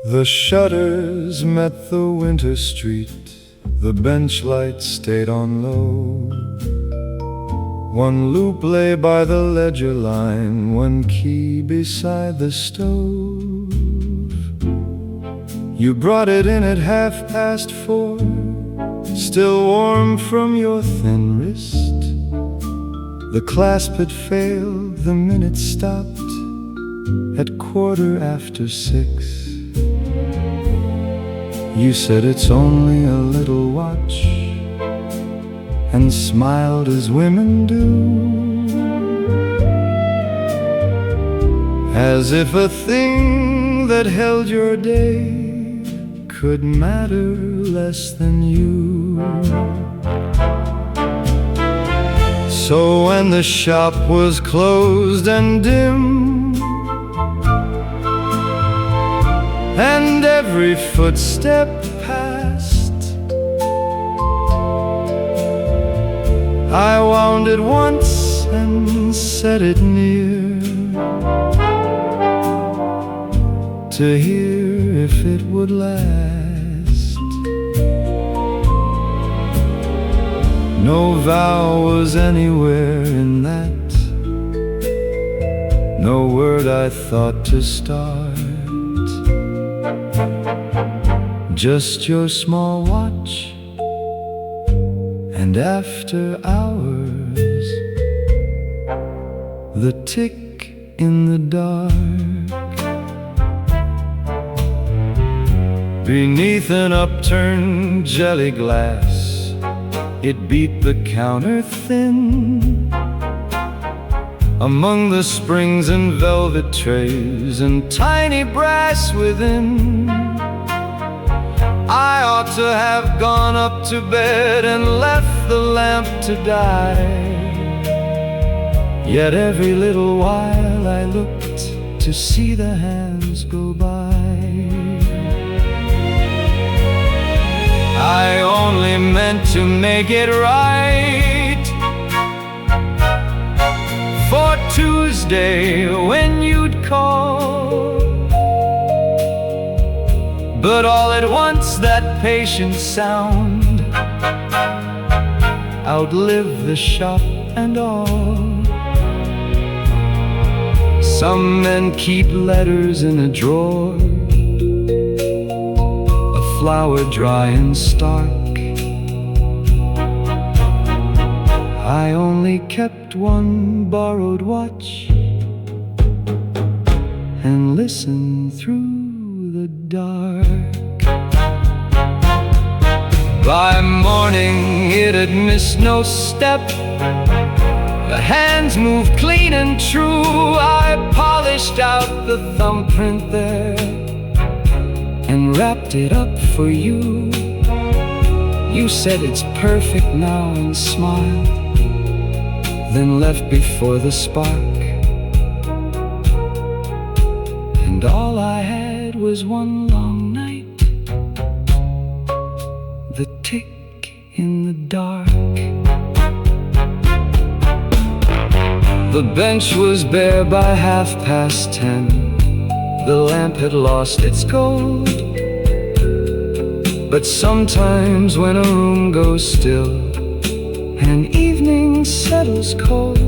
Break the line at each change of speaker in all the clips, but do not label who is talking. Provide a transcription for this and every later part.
The shutters met the winter street, the bench light stayed on low. One loop lay by the ledger line, one key beside the stove. You brought it in at 4:30, still warm from your thin wrist. The clasp had failed, the minute stopped at 6:15. You said it's only a little watch, and smiled as women do, as if a thing that held your day could matter less than you. So when the shop was closed and dim, and every footstep passed, I wound it once and set it near, to hear if it would last. No vow was anywhere in that, no word I thought to start. Just your small watch, and after hours, the tick in the dark. Beneath an upturned jelly glass, it beat the counter thin. Among the springs and velvet trays and tiny brass within, I ought to have gone up to bed and left the lamp to die. Yet every little while I looked to see the hands go by. I only meant to make it right for Tuesday when you'd call. But all at once that patient sound outlived the shop and all. Some men keep letters in a drawer, a flower dry and stark. I only kept one borrowed watch and listened through the dark. By morning it had missed no step, the hands moved clean and true. I polished out the thumbprint there and wrapped it up for you. You said it's perfect now and smiled, then left before the spark. And all I had was one long night, the tick in the dark. The bench was bare by 10:30. The lamp had lost its gold. But sometimes when a room goes still and evening settles cold,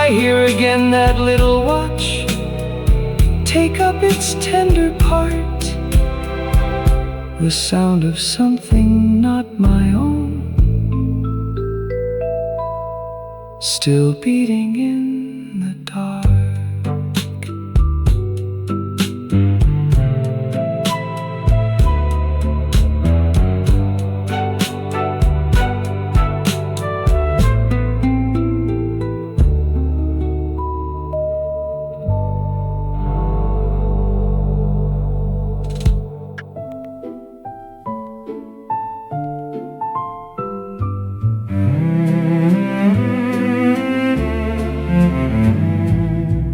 I hear again that little watch take up its tender part, the sound of something not my own, still beating in the dark.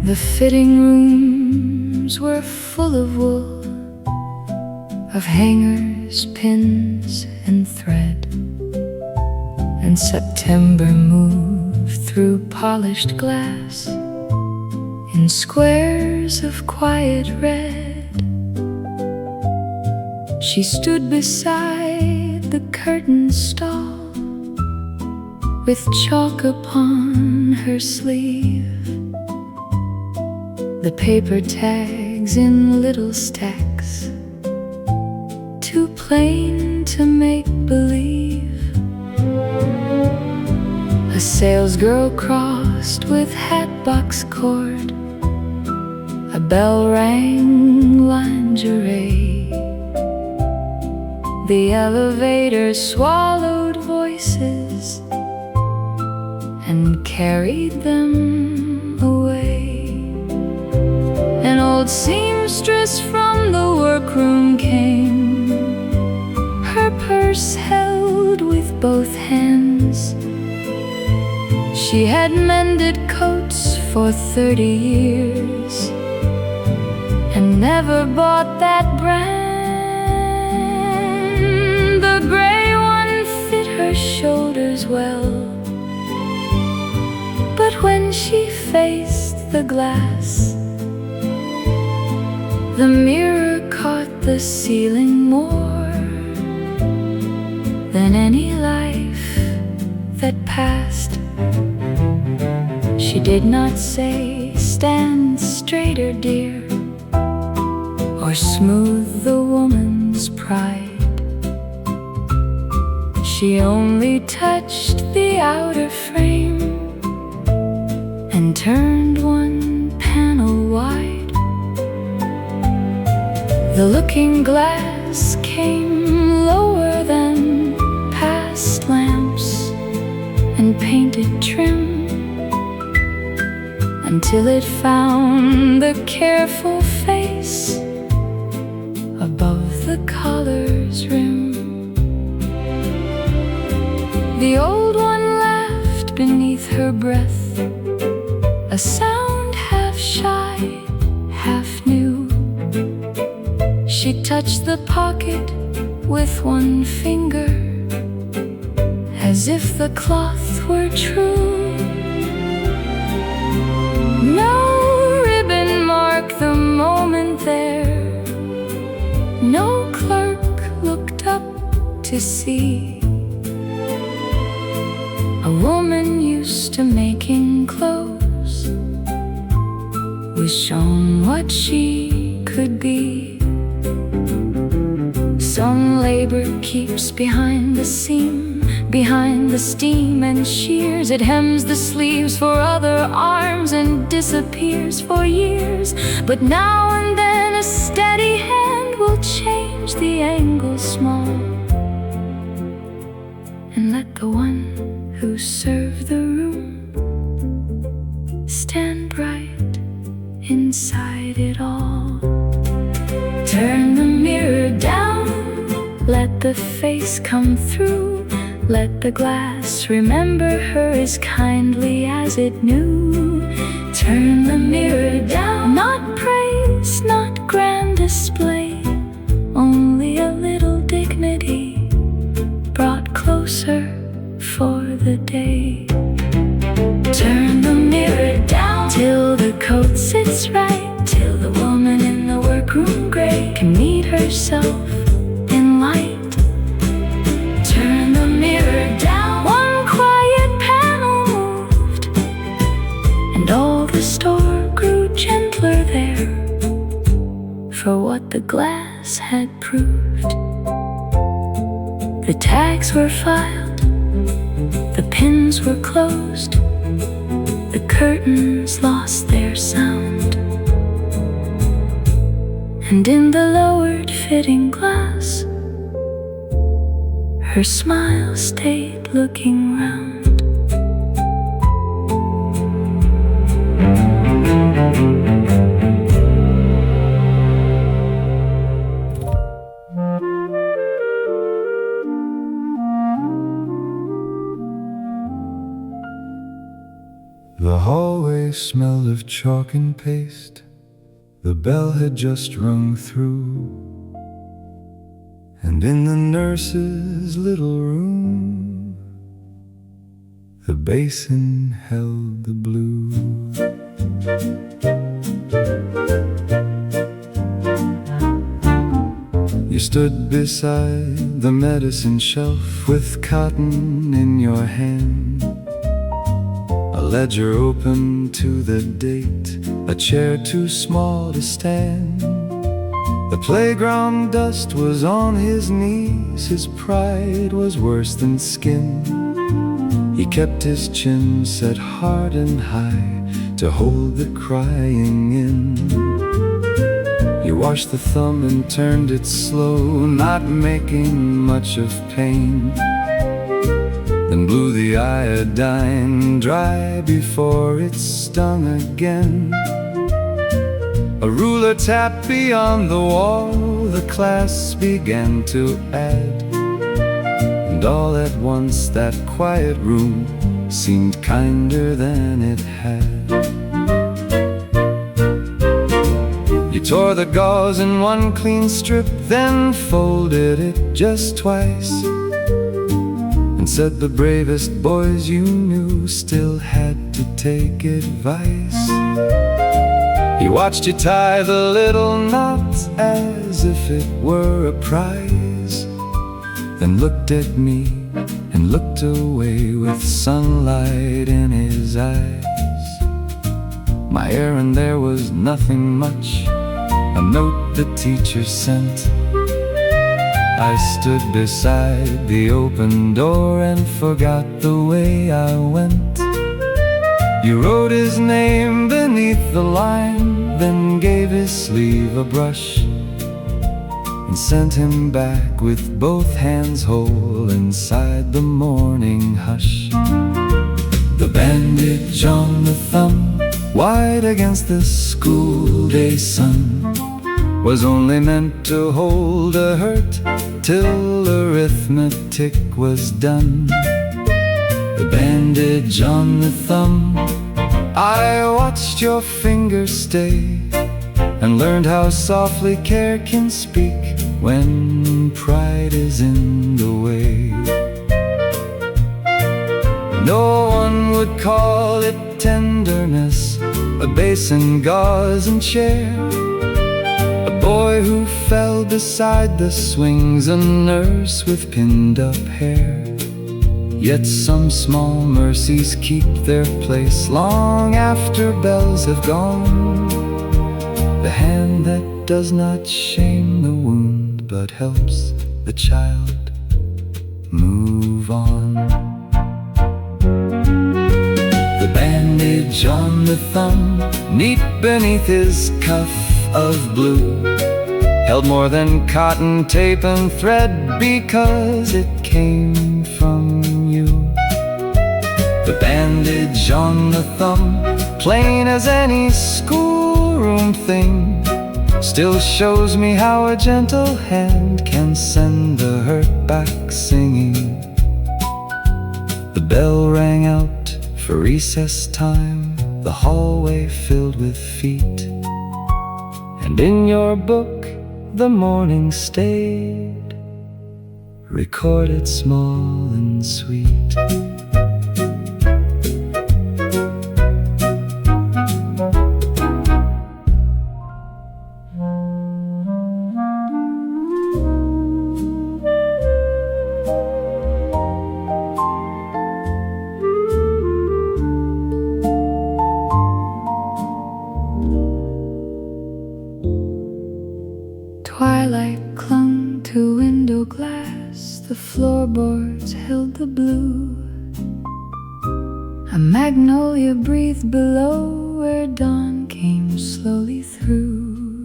The fitting rooms were full of wool, of hangers, pins, and thread, and September moved through polished glass in squares of quiet red. She stood beside the curtain stall with chalk upon her sleeve, the paper tags in little stacks, too plain to make believe. A salesgirl crossed with hatbox cord, a bell rang lingerie. The elevator swallowed voices and carried them away. An old seamstress from the workroom came, her purse held with both hands. She had mended coats for 30 years and never bought that brand. The gray one fit her shoulders well, but when she faced the glass, the mirror caught the ceiling more than any life that passed. She did not say, "Stand straighter, dear," or smooth the woman's pride. She only touched the outer frame and turned one panel wide. The looking glass came lower than past lamps and painted trim, until it found the careful face above the collar's rim. The old one laughed beneath her breath, a sound half shy, half new. She touched the pocket with one finger, as if the cloth were true. No ribbon marked the moment there, no clerk looked up to see. A woman used to making clothes was shown what she could be. Some labor keeps behind the seam, behind the steam and shears. It hems the sleeves for other arms and disappears for years. But now and then a steady hand will change the angle small and let the one who served the room stand right inside it all. Turn the mirror down, let the face come through. Let the glass remember her as kindly as it knew. Turn the mirror down, not praise, not grand display, only a little dignity brought closer for the day. Turn the mirror down till the coat sits right, till the woman in the workroom gray can meet herself in light. Turn the mirror down, one quiet panel moved, and all the store grew gentler there for what the glass had proved. The tags were filed, the pins were closed, the curtains lost their sound, and in the lowered fitting glass, her smile stayed looking round.
The hallway smelled of chalk and paste. The bell had just rung through, and in the nurse's little room, the basin held the blue. You stood beside the medicine shelf with cotton in your hand, a ledger open to the date, a chair too small to stand. The playground dust was on his knees, his pride was worse than skin. He kept his chin set hard and high to hold the crying in. He washed the thumb and turned it slow, not making much of pain, then blew the iodine dry before it stung again. A ruler tapped beyond the wall, the class began to add, and all at once that quiet room seemed kinder than it had. He tore the gauze in one clean strip, then folded it just twice, and said the bravest boys you knew still had to take advice. He watched you tie the little knot as if it were a prize, then looked at me and looked away with sunlight in his eyes. My errand there was nothing much, a note the teacher sent. I stood beside the open door and forgot the way I went. You wrote his name beneath the line, then gave his sleeve a brush, and sent him back with both hands whole inside the morning hush. The bandage on the thumb, wide against the school day sun, was only meant to hold a hurt till arithmetic was done. The bandage on the thumb, I watched your fingers stay, and learned how softly care can speak when pride is in the way. No one would call it tenderness, a basin, gauze and chair, a boy who fell beside the swings, a nurse with pinned up hair. Yet some small mercies keep their place long after bells have gone. The hand that does not shame the wound, but helps the child move on. The bandage on the thumb, neat beneath his cuff of blue, held more than cotton, tape and thread, because it came from you. The bandage on the thumb, plain as any schoolroom thing, still shows me how a gentle hand can send the hurt back singing. The bell rang out for recess time, the hallway filled with feet, and in your book the morning stayed, recorded small and sweet.
Twilight clung to window glass, the floorboards held the blue. A magnolia breathed below where dawn came slowly through.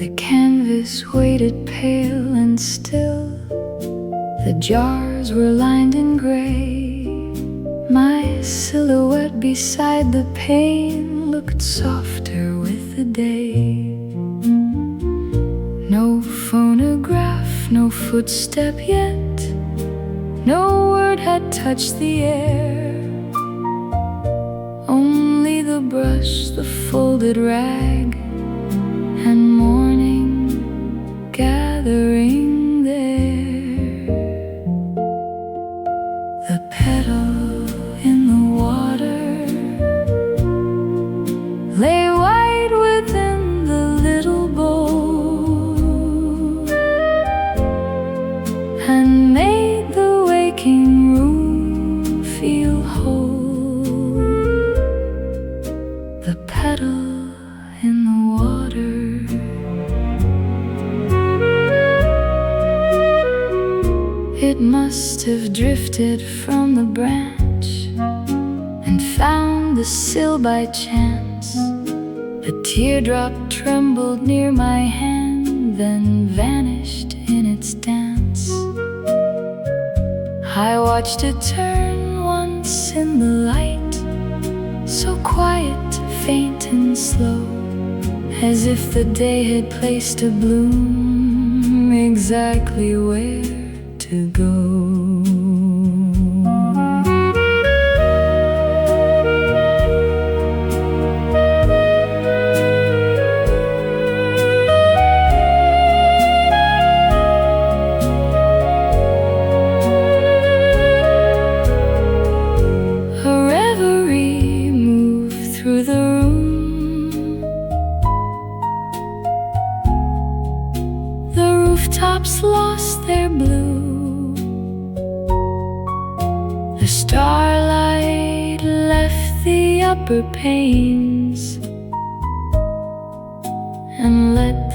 The canvas waited pale and still, the jars were lined in gray. My silhouette beside the pane looked softer with the day. No phonograph, no footstep yet, no word had touched the air. Only the brush, the folded rag, and morning gathering there. The petal in the water lay white with must have drifted from the branch and found the sill by chance. A teardrop trembled near my hand, then vanished in its dance. I watched it turn once in the light, so quiet, faint and slow, as if the day had placed a bloom exactly where to go. Rooftops lost their blue. The starlight left the upper panes and let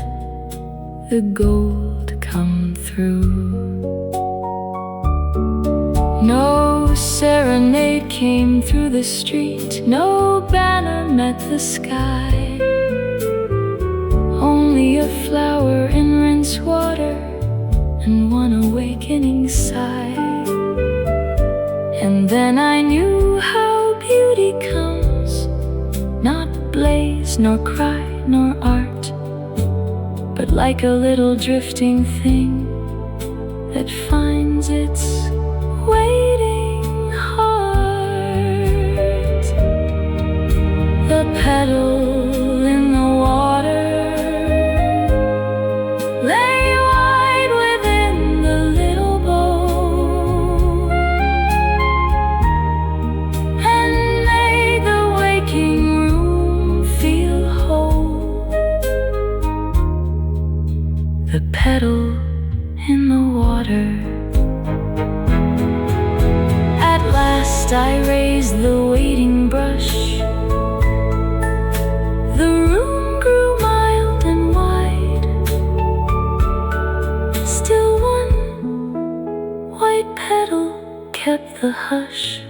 the gold come through. No serenade came through the street, no banner met the sky. Only a flower in rinse water and one awakening sigh. And then I knew how beauty comes, not blaze, nor cry, nor art, but like a little drifting thing that finds its waiting heart. The petal in the water petal in the water. At last I raised the waiting brush. The room grew mild and wide. Still one white petal kept the hush.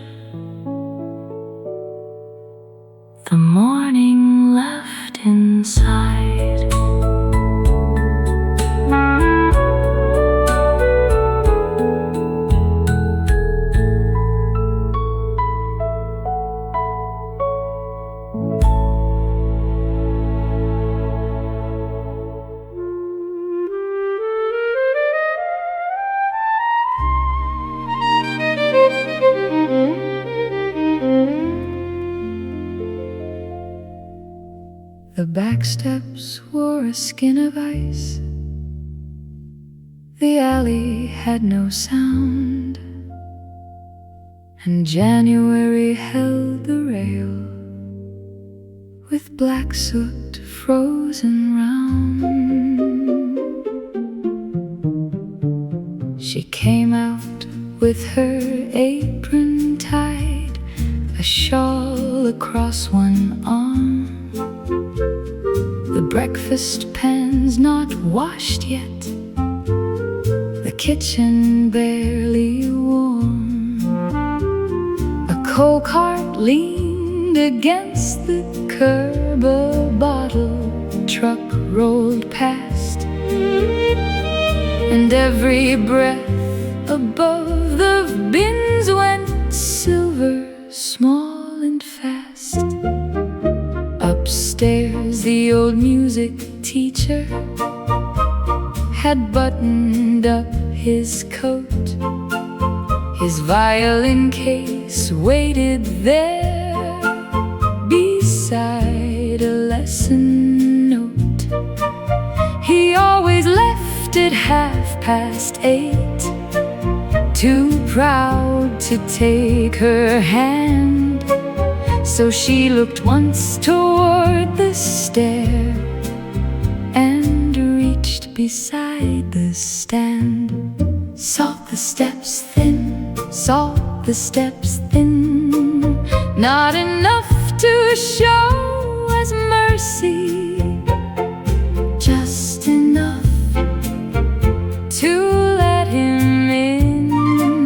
The morning left inside. The back steps wore a skin of ice. The alley had no sound, and January held the rail with black soot frozen round. She came out with her apron tied, a shawl across one arm. The breakfast pan's not washed yet, the kitchen barely warm. A coal cart leaned against the curb, a bottle truck rolled past, and every breath above the bins went silver, small and fast. Upstairs, the old music teacher had buttoned up his coat. His violin case waited there beside a lesson note. He always left at 8:30, too proud to take her hand. So she looked once toward the stair and reached beside the stand. Salt the steps thin, salt the steps thin, not enough to show as mercy, just enough to let him in.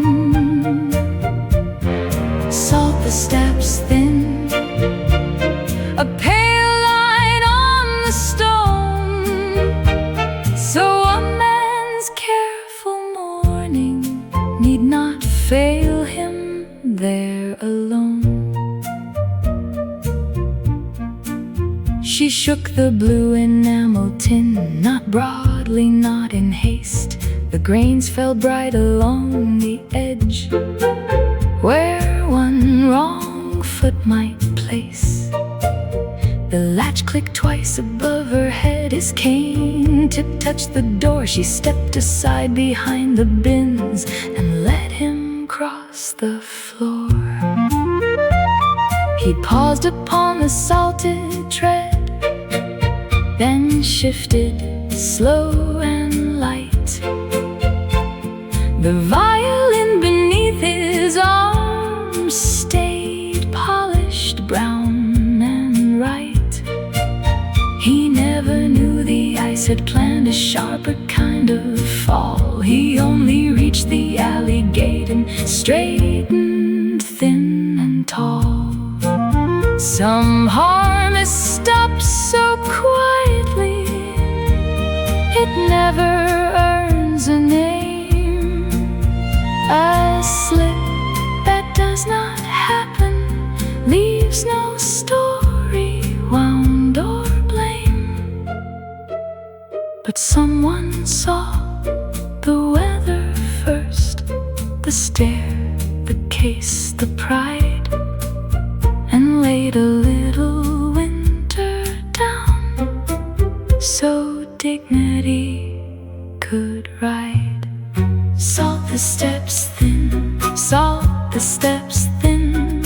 She shook the blue enamel tin, not broadly, not in haste. The grains fell bright along the edge, where one wrong foot might place. The latch clicked twice above her head. His cane tip touched the door. She stepped aside behind the bins and let him cross the floor. He paused upon the salted tread, then shifted slow and light. The violin beneath his arm stayed polished brown and right. He never knew the ice had planned a sharper kind of fall. He only reached the alley gate and straightened thin and tall. Some harm is stopped so quietly, it never earns a name. A slip that does not happen leaves no story wound or blame. But someone saw the weather first, the stare, the case, the pride, and laid a little winter down so dignity could ride. Salt the steps thin, salt the steps thin.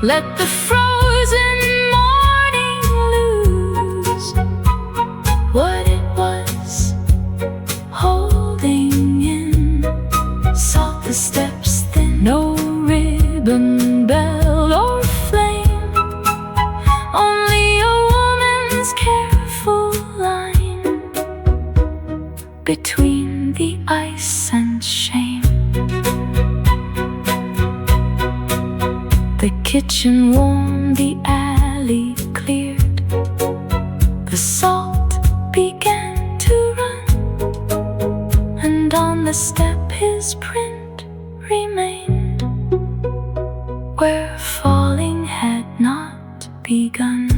Let the frozen morning lose what it was holding in. Salt the steps thin, no ribbon, bell, or flame, only a woman's careful line between the ice and shame. The kitchen warm, the alley cleared. The salt began to run, and on the step his print remained, where falling had not begun.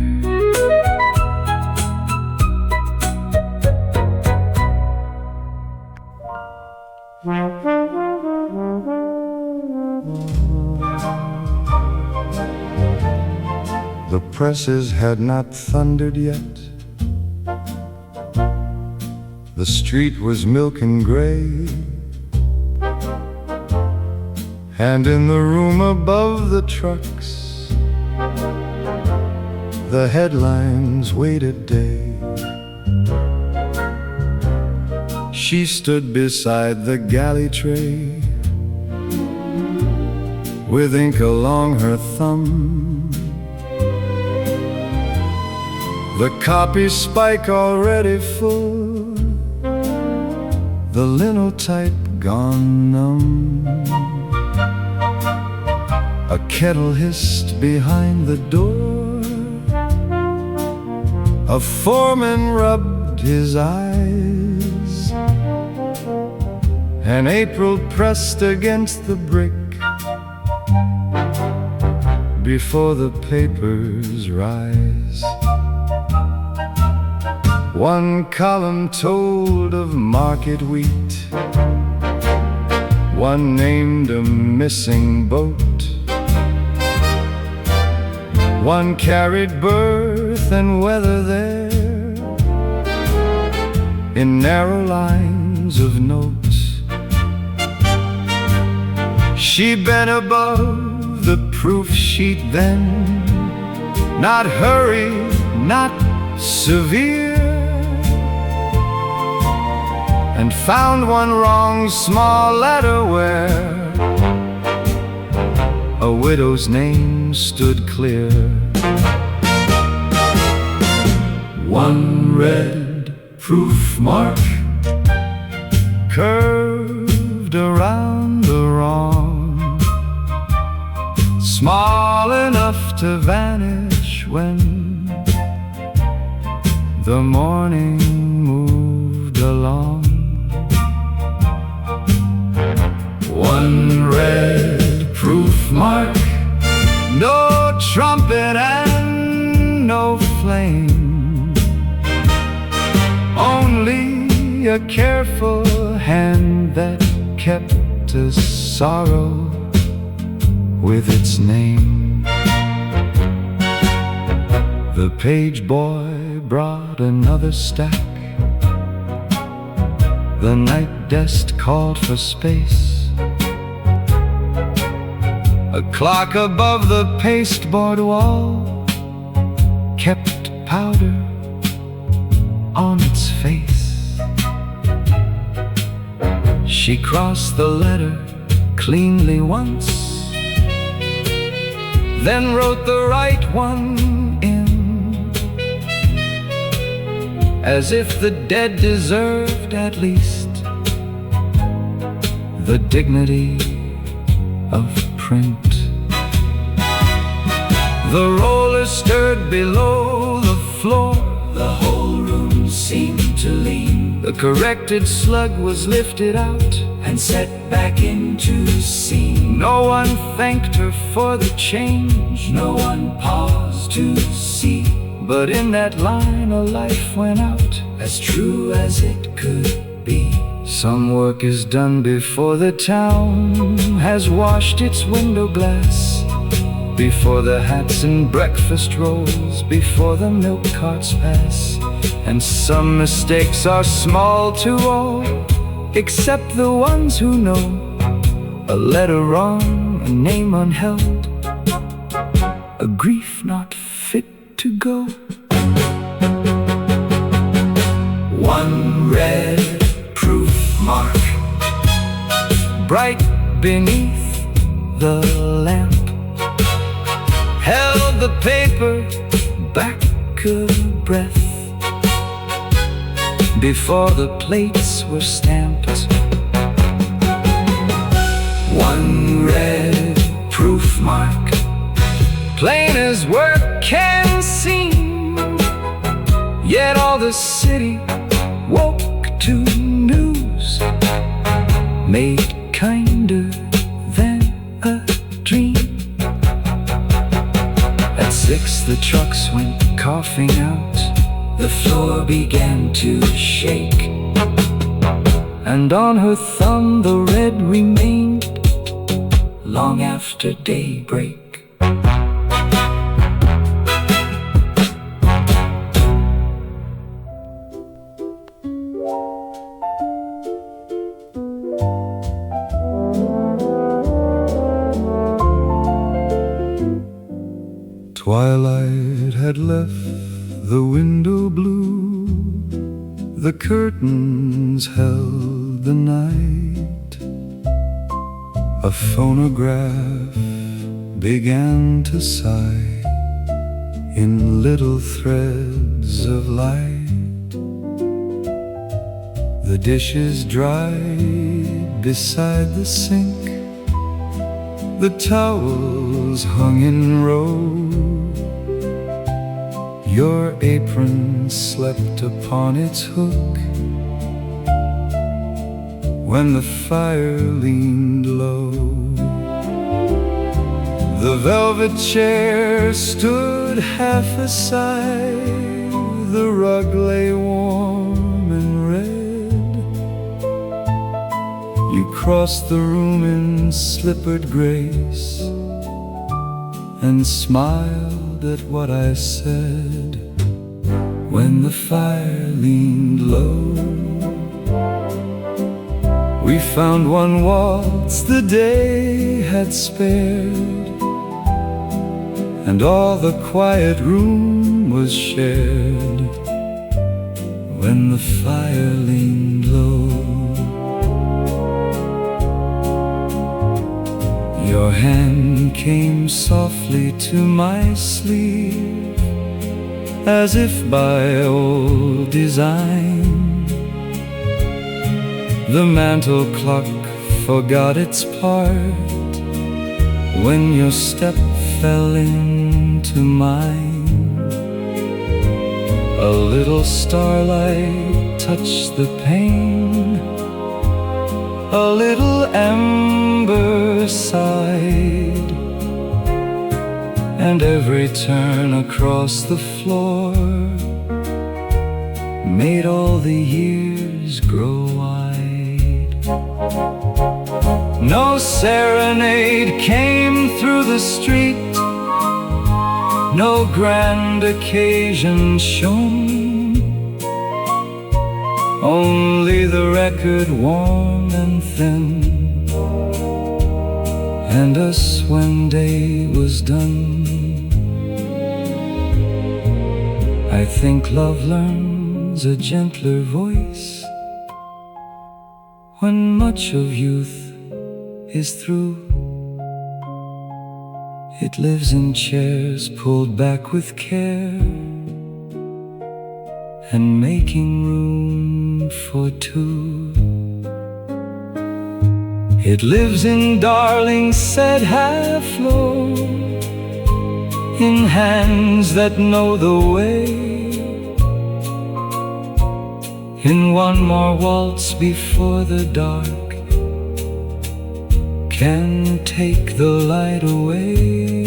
The presses had not thundered yet. The street was milk and gray, and in the room above the trucks, the headlines waited day. She stood beside the galley tray, with ink along her thumb, the copy spike already full, the linotype gone numb. A kettle hissed behind the door, a foreman rubbed his eyes, and April pressed against the brick before the papers rise. One column told of market wheat, one named a missing boat, one carried birth and weather there in narrow lines of notes. She bent above the proof sheet then, not hurried, not severe, and found one wrong small letter where a widow's name stood clear. One red proof mark curved around the wrong, small enough to vanish when the morning moved along. One red proof mark, no trumpet and no flame, a careful hand that kept a sorrow with its name. The page boy brought another stack. The night desk called for space. A clock above the pasteboard wall kept powder on its face. She crossed the letter cleanly once, then wrote the right one in, as if the dead deserved at least the dignity of print. The roller stirred below the floor. The whole room seemed to lean. The corrected slug was lifted out and set back into scene. No one thanked her for the change. No one paused to see. But in that line a life went out, as true as it could be. Some work is done before the town has washed its window glass, before the hats and breakfast rolls, before the milk carts pass. And some mistakes are small to all, except the ones who know. A letter wrong, a name unheld, a grief not fit to go. One red proof mark, bright beneath the lamp, held the paper back a breath before the plates were stamped. One red proof mark, plain as work can seem, yet all the city woke to news made kinder than a dream. At 6 the trucks went coughing out. The floor began to shake, and on her thumb the red remained long after daybreak. Twilight had left the window blue, the curtains held the night. A phonograph began to sigh in little threads of light. The dishes dried beside the sink, the towels hung in rows. Your apron slept upon its hook when the fire leaned low. The velvet chair stood half aside, the rug lay warm and red. You crossed the room in slippered grace and smiled at what I said when the fire leaned low. We found one waltz the day had spared, and all the quiet room was shared when the fire leaned low. Your hand came softly to my sleeve, as if by old design. The mantel clock forgot its part when your step fell into mine. A little starlight touched the pane, a little ember sighed, and every turn across the floor made all the years trees grow wide. No serenade came through the street, no grand occasion shone, only the record worn and thin, and us when day was done. I think love learns a gentler voice when much of youth is through. It lives in chairs pulled back with care and making room for two. It lives in darlings said half-low, in hands that know the way, in one more waltz before the dark can take the light away.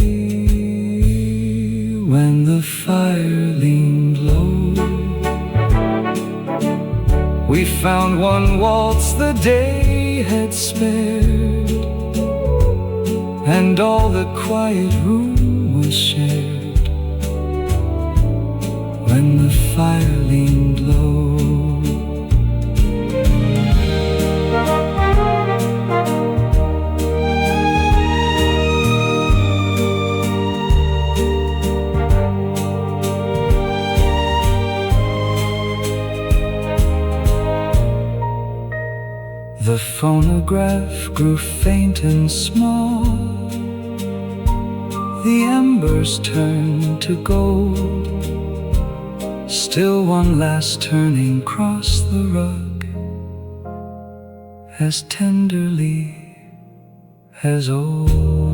When the fire leaned low, we found one waltz the day had spared, and all the quiet room was shared. When the fire leaned low, the phonograph grew faint and small, the embers turned to gold. Still one last turning crossed the rug, as tenderly as old.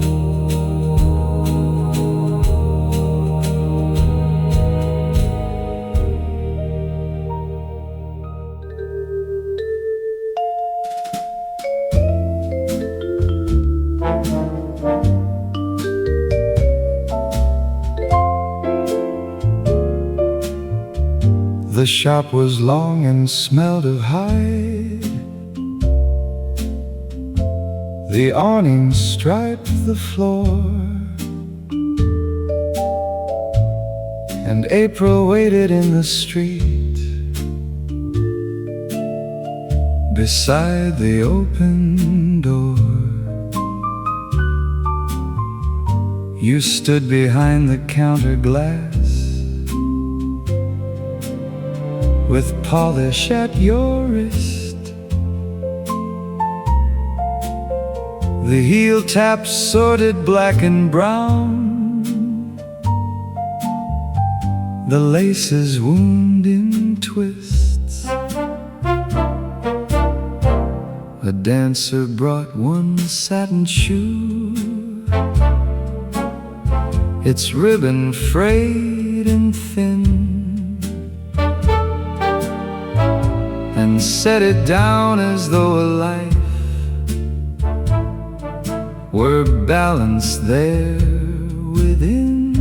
The shop was long and smelled of hide. The awning striped the floor, and April waited in the street beside the open door. You stood behind the counter glass with polish at your wrist. The heel taps sorted black and brown, the laces wound in twists. A dancer brought one satin shoe, its ribbon frayed and thin, and set it down as though a life were balanced there within.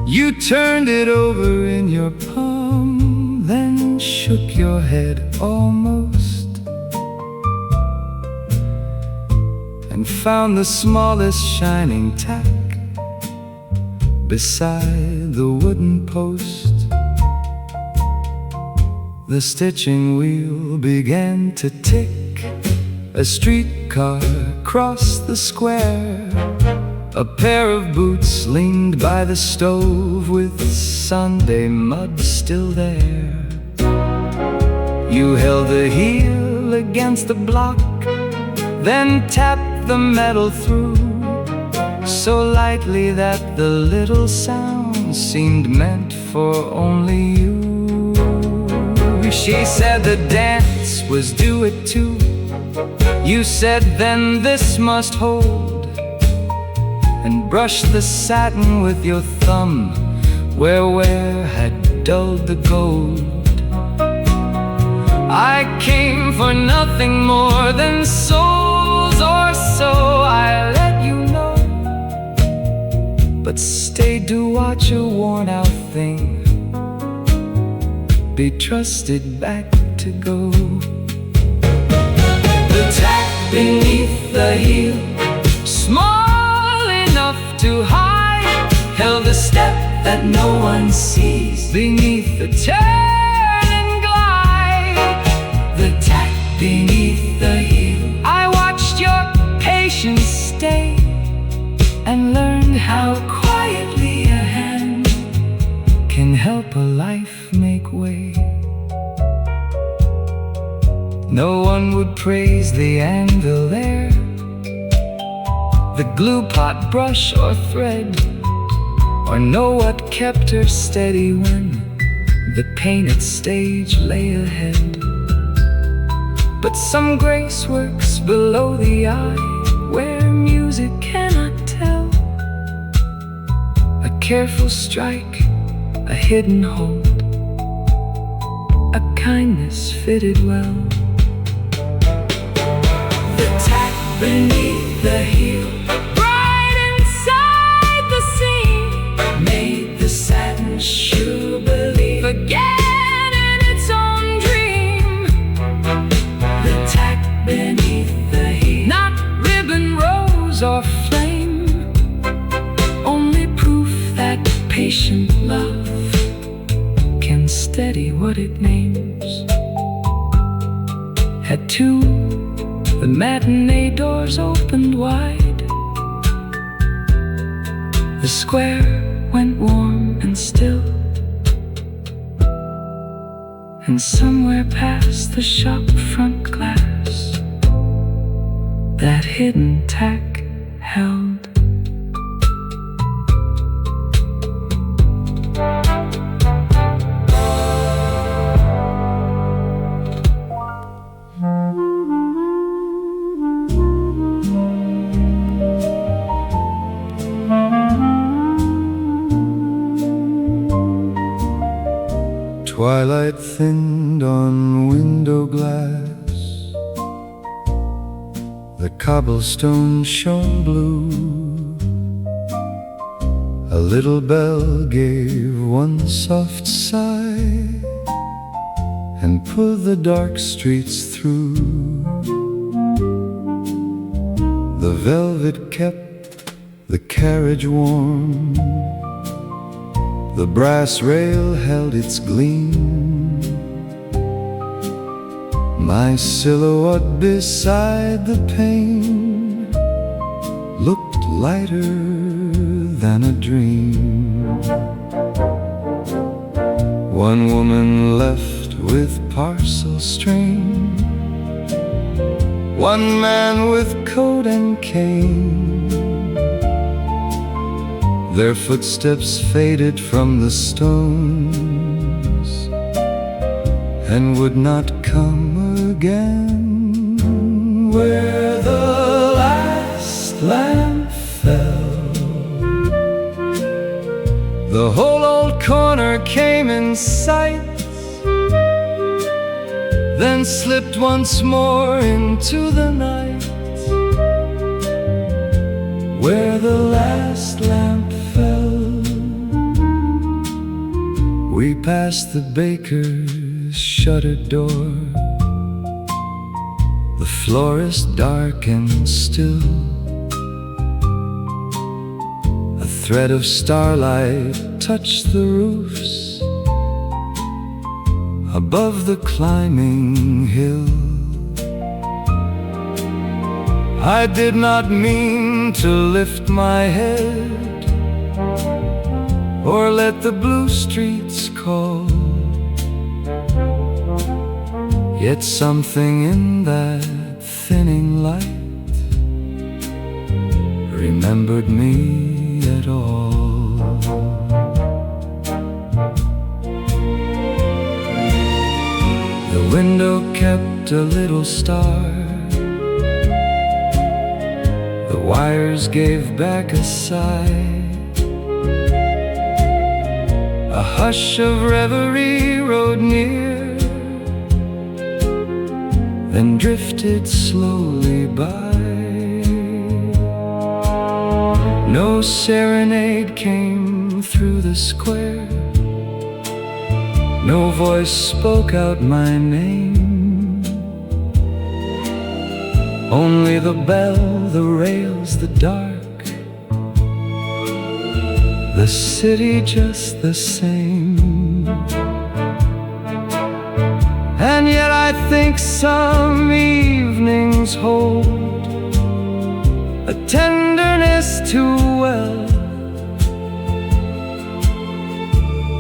You turned it over in your palm, then shook your head almost, and found the smallest shining tack beside the wooden post. The stitching wheel began to tick, a streetcar crossed the square, a pair of boots leaned by the stove with Sunday mud still there. You held the heel against the block, then tapped the metal through, so lightly that the little sound seemed meant for only you. She said the dance was due at 2. You said then this must hold, and brushed the satin with your thumb where wear had dulled the gold. I came for nothing more than souls, or so I let you know, but stayed to watch a worn-out thing
be trusted back to go.
The tack beneath the heel,
Small enough to hide,
held a step that no one sees.
beneath the turn and glide.
The tack beneath the heel,
I watched your patience stay and learned how
quietly a hand
can help a life make way. No one would praise the anvil there, the glue pot, brush or thread, or know what kept her steady when the painted stage lay ahead. But some grace works below the eye, where music cannot tell. A careful strike, a hidden hold, a kindness fitted well.
the tack beneath the heel,
Right inside the scene,
made the satin shoe believe.
again in its own dream.
The tack beneath the heel,
Not ribbon, rose or flame, only proof that patient love can steady what it names. At 2, the matinee doors opened wide. The square went warm and still, and somewhere past the shop front glass, that hidden tack held.
Twilight thinned on window glass, the cobblestone shone blue. A little bell gave one soft sigh and pulled the dark streets through. The velvet kept the carriage warm, the brass rail held its gleam. My silhouette beside the pane looked lighter than a dream. One woman left with parcel string, one man with coat and cane. Their footsteps faded from the stones and would not come again.
where the last lamp fell,
The whole old corner came in sight, then slipped once more into the night.
where the last lamp fell.
We passed the baker's shuttered door, the florist dark and still. A thread of starlight touched the roofs above the climbing hill. I did not mean to lift my head or let the blue streets call, yet something in that thinning light remembered me at all. The window kept a little star, the wires gave back a sigh. A hush of reverie rode near, then drifted slowly by. No serenade came through the square, No voice spoke out my name, only the bell, the rails, the dark, the city just the same. And yet I think some evenings hold a tenderness too well,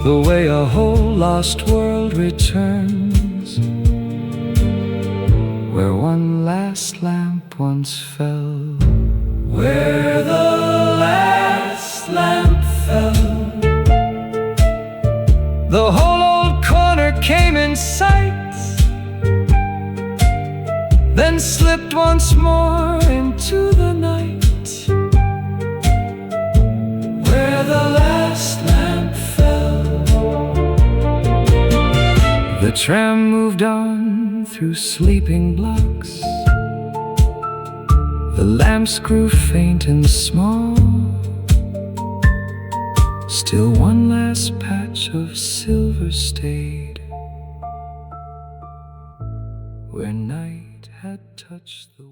the way a whole lost world returns, where one last lamp once fell. Where the last lamp fell, the whole old corner came in sight, then slipped once more into the night. Where the last lamp fell. The tram moved on through sleeping blocks. The lamps grew faint and small. Still one last patch of silver stayed, where night had touched the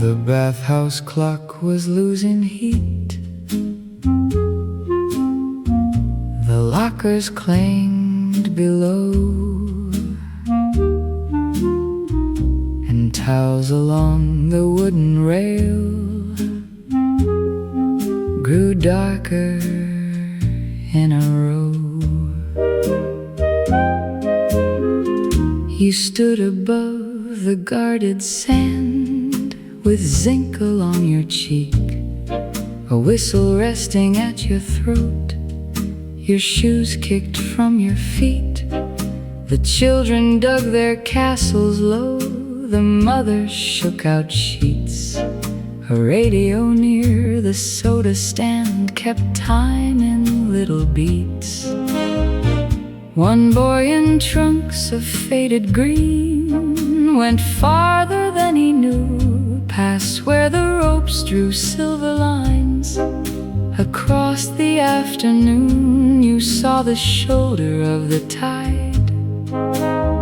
The bathhouse clock was losing heat. The lockers clanged below, and towels along the wooden rail grew darker in a row. You stood above the guarded sand, with zinc along your cheek, a whistle resting at your throat, your shoes kicked from your feet. The children dug their castles low, the mothers shook out sheets. A radio near the soda stand kept time in little beats. One boy in trunks of faded green went farther than he knew, past where the ropes drew silver lines. Across the afternoon you saw the shoulder of the tide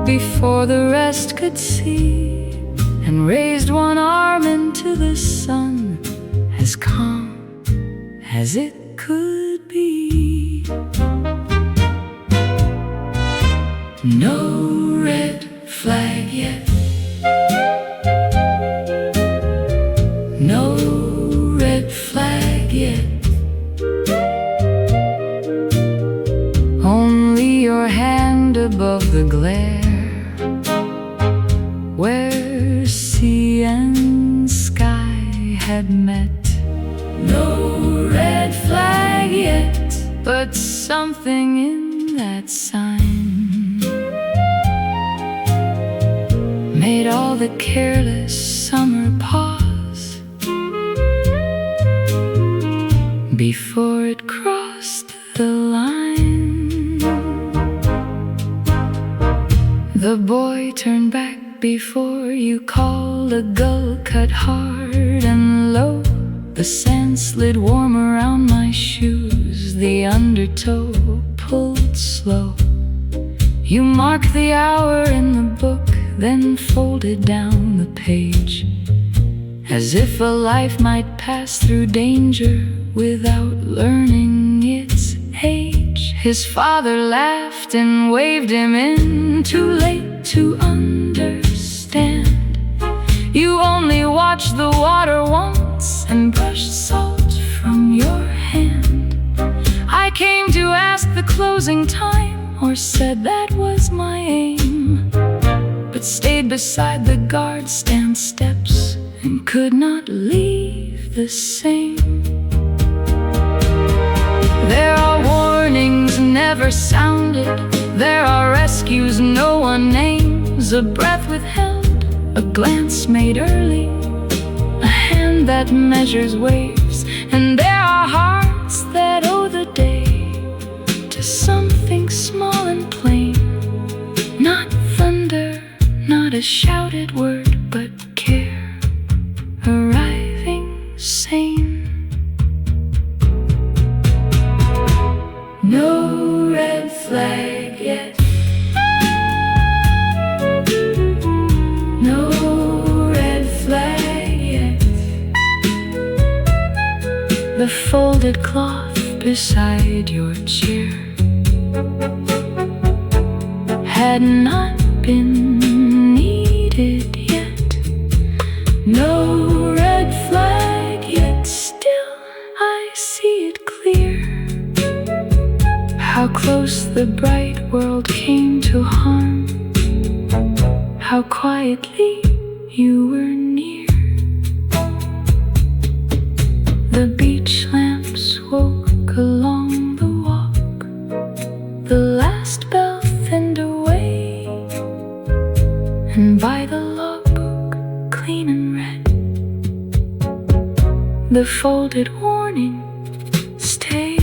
before the rest could see, and raised one arm into the sun, as calm as it could be. No red flag yet, no red flag yet, only your hand above the glare, where sea and sky had met. No red flag yet, but something in that sign made all the careless summer pause before it crossed the line. The boy turned back before you called. A gull cut hard and low. The sand slid warm around my shoes. The undertow pulled slow. You marked the hour in the book, then folded down the page, as if a life might pass through danger without learning its age. His father laughed and waved him in, too late to understand. You only watched the water once and brushed salt from your hand. I came to ask the closing time, or said that was my aim, but stayed beside the guard stand steps and could not leave the same. There are warnings never sounded, there are rescues no one names, a breath withheld, a glance made early, a hand that measures waves, and there are hearts that owe the day to something small and plain. Not thunder, not a shout,
added word but care, arriving sane. No red flag yet. No red flag yet. The folded cloth beside your chair had not been needed yet. No red flag yet. Still I see it clear, how close the bright world came to harm, how quietly you were near. The beach lamps woke along the walk, the last bell thinned away, and by the logbook, clean and red, the folded warning stayed.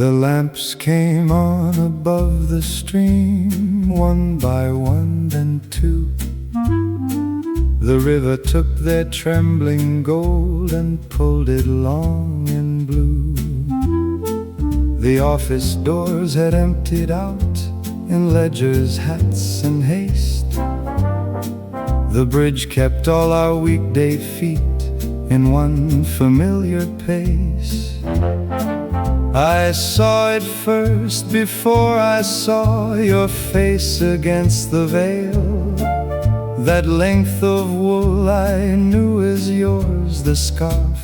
The lamps came on above the stream, one by one, then two. The river took their trembling gold and pulled it long in blue. The office doors had emptied out in ledgers, hats, and haste. The bridge kept all our weekday feet in one familiar pace. I saw it first before I saw your face against the veil. That length of wool I knew as yours, the scarf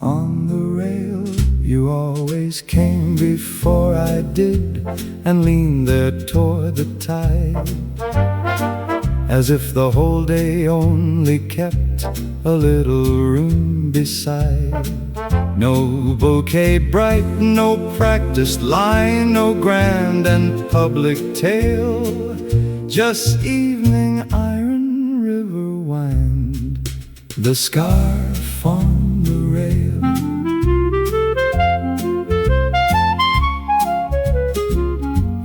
on the rail. You always came before I did and leaned there toward the tide, as if the whole day only kept a little room beside. No bouquet bright, no practiced line, no grand and public tale, just evening iron river wind, the scarf on the rail.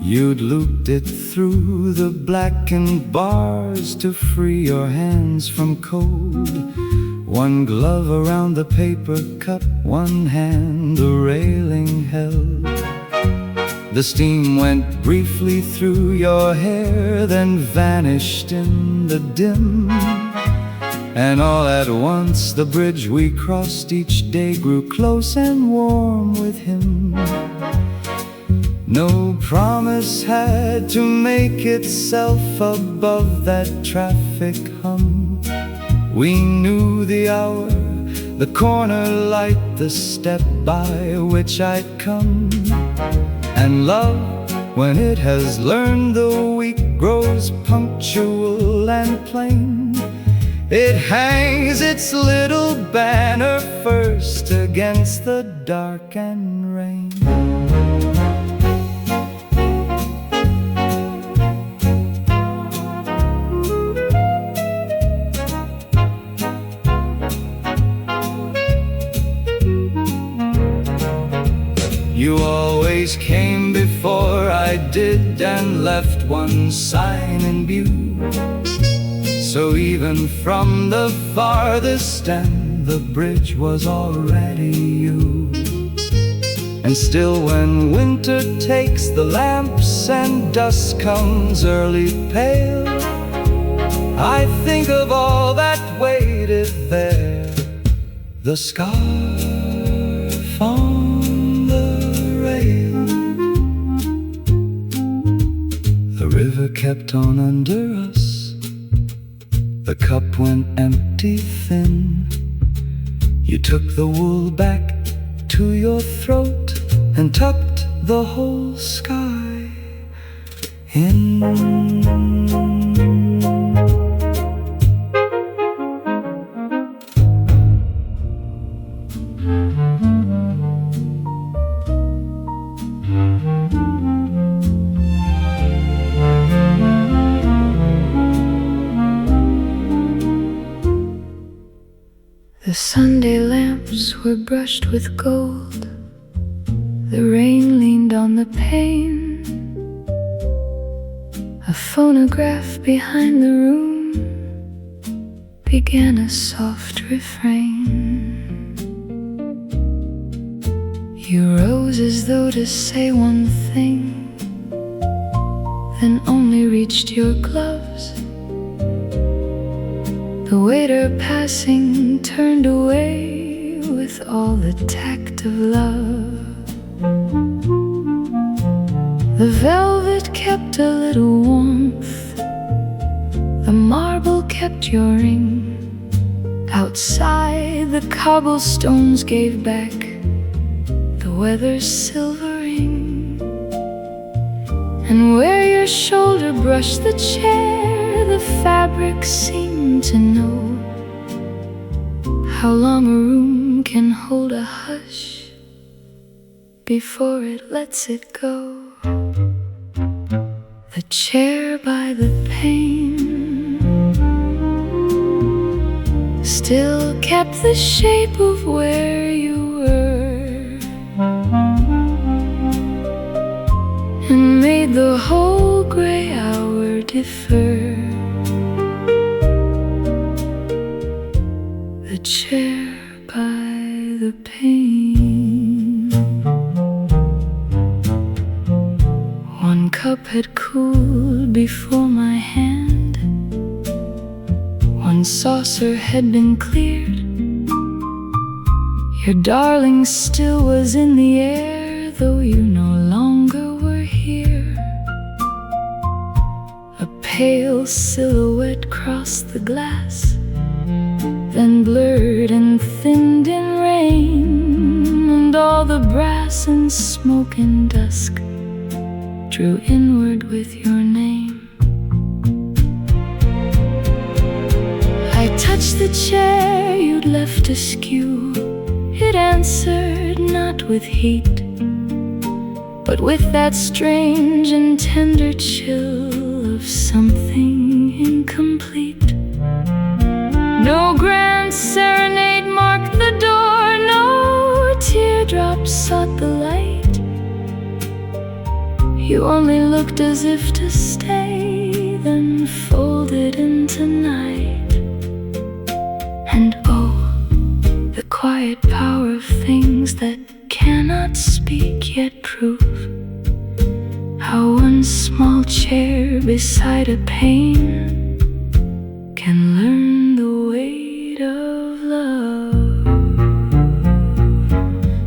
You'd looped it through the blackened bars to free your hands from cold. One glove around the paper cup, one hand the railing held. The steam went briefly through your hair, then vanished in the dim. And all at once the bridge we crossed each day grew close and warm with him. No promise had to make itself above that traffic hum. We knew the hour, the corner light, the step by which I'd come. And love, when it has learned the week, grows punctual and plain. It hangs its little banner first against the dark and rain. You always came before I did and left one sign in view. So even from the farthest end, the bridge was already you. And still when winter takes the lamps and dusk comes early pale, I think of all that waited there, the scarf on the rail. The river kept on under us, the cup went empty thin. You took the wool back to your throat and tucked the whole sky in.
The Sunday lamps were brushed with gold. The rain leaned on the pane. A phonograph behind the room began a soft refrain. You rose as though to say one thing, then only reached your gloves. The waiter passing turned away with all the tact of love. The velvet kept a little warmth, the marble kept your ring. Outside the cobblestones gave back the weather's silvering. And where your shoulder brushed the chair, the fabric seemed to know how long a room can hold a hush before it lets it go. The chair by the pane still kept the shape of where you were, and made the whole gray hour defer. The chair by the pane. One cup had cooled before my hand, one saucer had been cleared. Your darling still was in the air, though you no longer were here. A pale silhouette crossed the glass, then blurred and thinned in rain, and all the brass and smoke in dusk drew inward with your name. I touched the chair you'd left askew. It answered not with heat, but with that strange and tender chill of something incomplete. No grand serenade marked the door, no teardrops sought the light. You only looked as if to stay, then folded into night. And oh, the quiet power of things that cannot speak yet prove how one small chair beside a pane can learn the weight of love.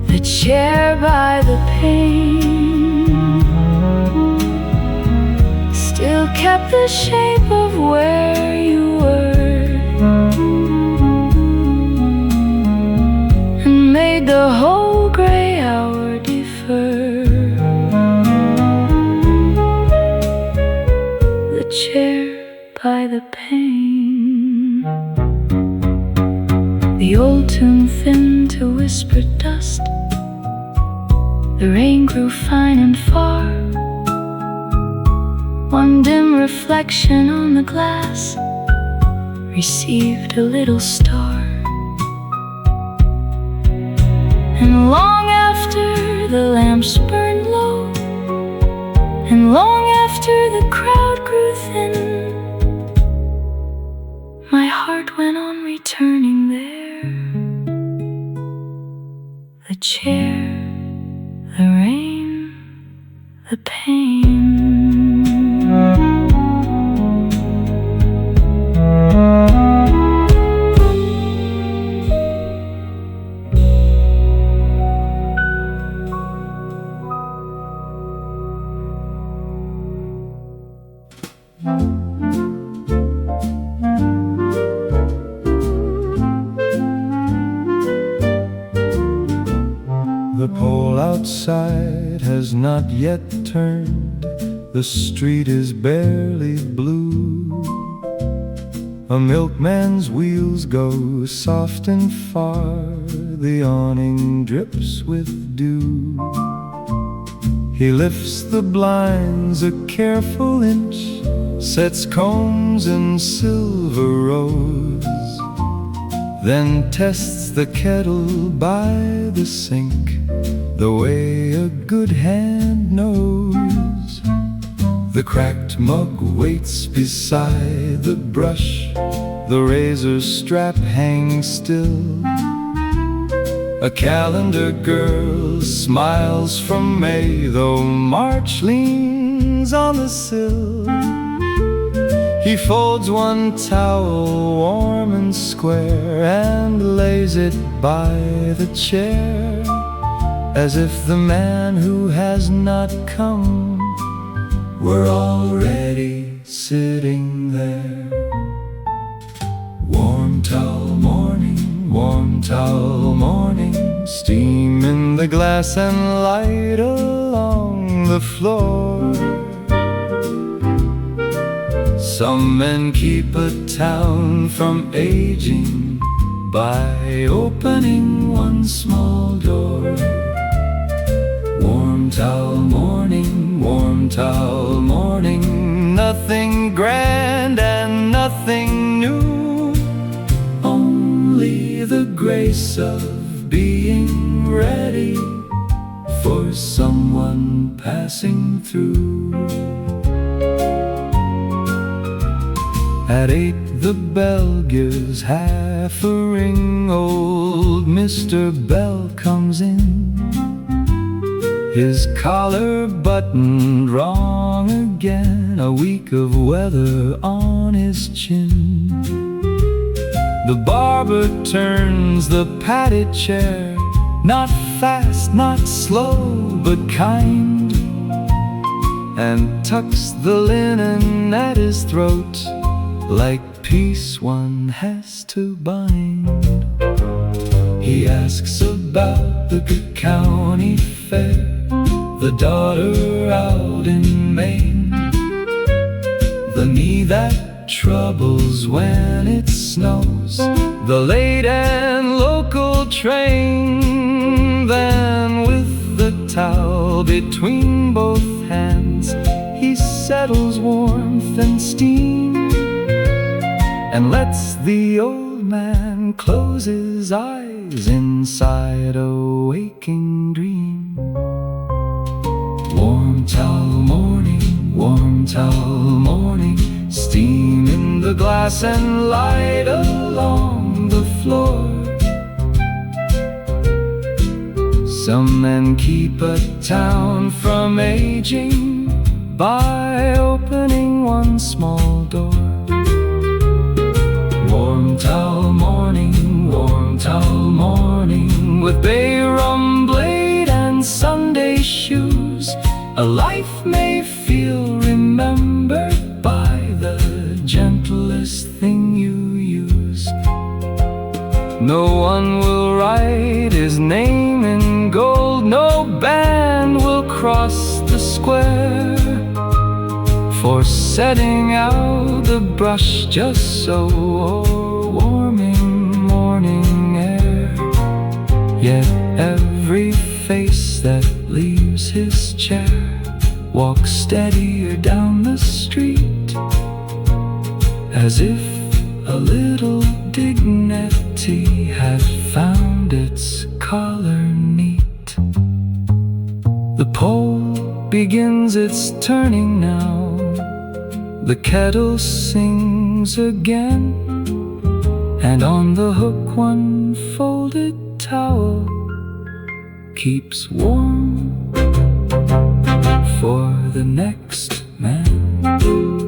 The chair by the pane still kept the shape of where you were, and made the whole gray hour defer. The chair by the pane. The old tune thinned to whispered dust. The rain grew fine and far. One dim reflection on the glass received a little star. And long after the lamps burned low, and long after the crowd grew thin, my heart went on returning there. The chair, the rain, the pain.
The pole outside has not yet turned, the street is barely blue. A milkman's wheels go soft and far, the awning drips with dew. He lifts the blinds a careful inch, sets combs in silver rows. then tests the kettle by the sink, the way a good hand knows. The cracked mug waits beside the brush, the razor strap hangs still. A calendar girl smiles from May, though March leans on the sill. He folds one towel warm and square and lays it by the chair, as if the man who has not come were already sitting there. Warm towel morning, steam in the glass and light along the floor. Some men keep a town from aging by opening one small door. Warm towel morning, nothing grand and nothing new, only the grace of being ready for someone passing through. At 8 the bell gives half a ring. Old Mr. Bell comes in, his collar buttoned wrong again, a week of weather on his chin. The barber turns the padded chair, not fast, not slow, but kind, and tucks the linen at his throat like peace one has to bind. He asks about the good county fair, the daughter out in Maine, the knee that troubles when it snows, the late and local train. Then with the towel between both hands, he settles warmth and steam, and lets the old man close his eyes inside a waking dream. Warm towel morning, steam in the glass and light along the floor. Some men keep a town from aging by opening one small door. Warm towel morning, with bay rum blade and Sunday shoes, a life may feel remembered by the gentlest thing you use. No one will write his name in gold, no band will cross the square for setting out the brush just so, or warming morning air. Yet every face that leaves his chair walks steadier down the street, as if a little dignity had found its collar neat. The pole begins its turning now, the kettle sings again, and on the hook one folded towel keeps warm for the next man.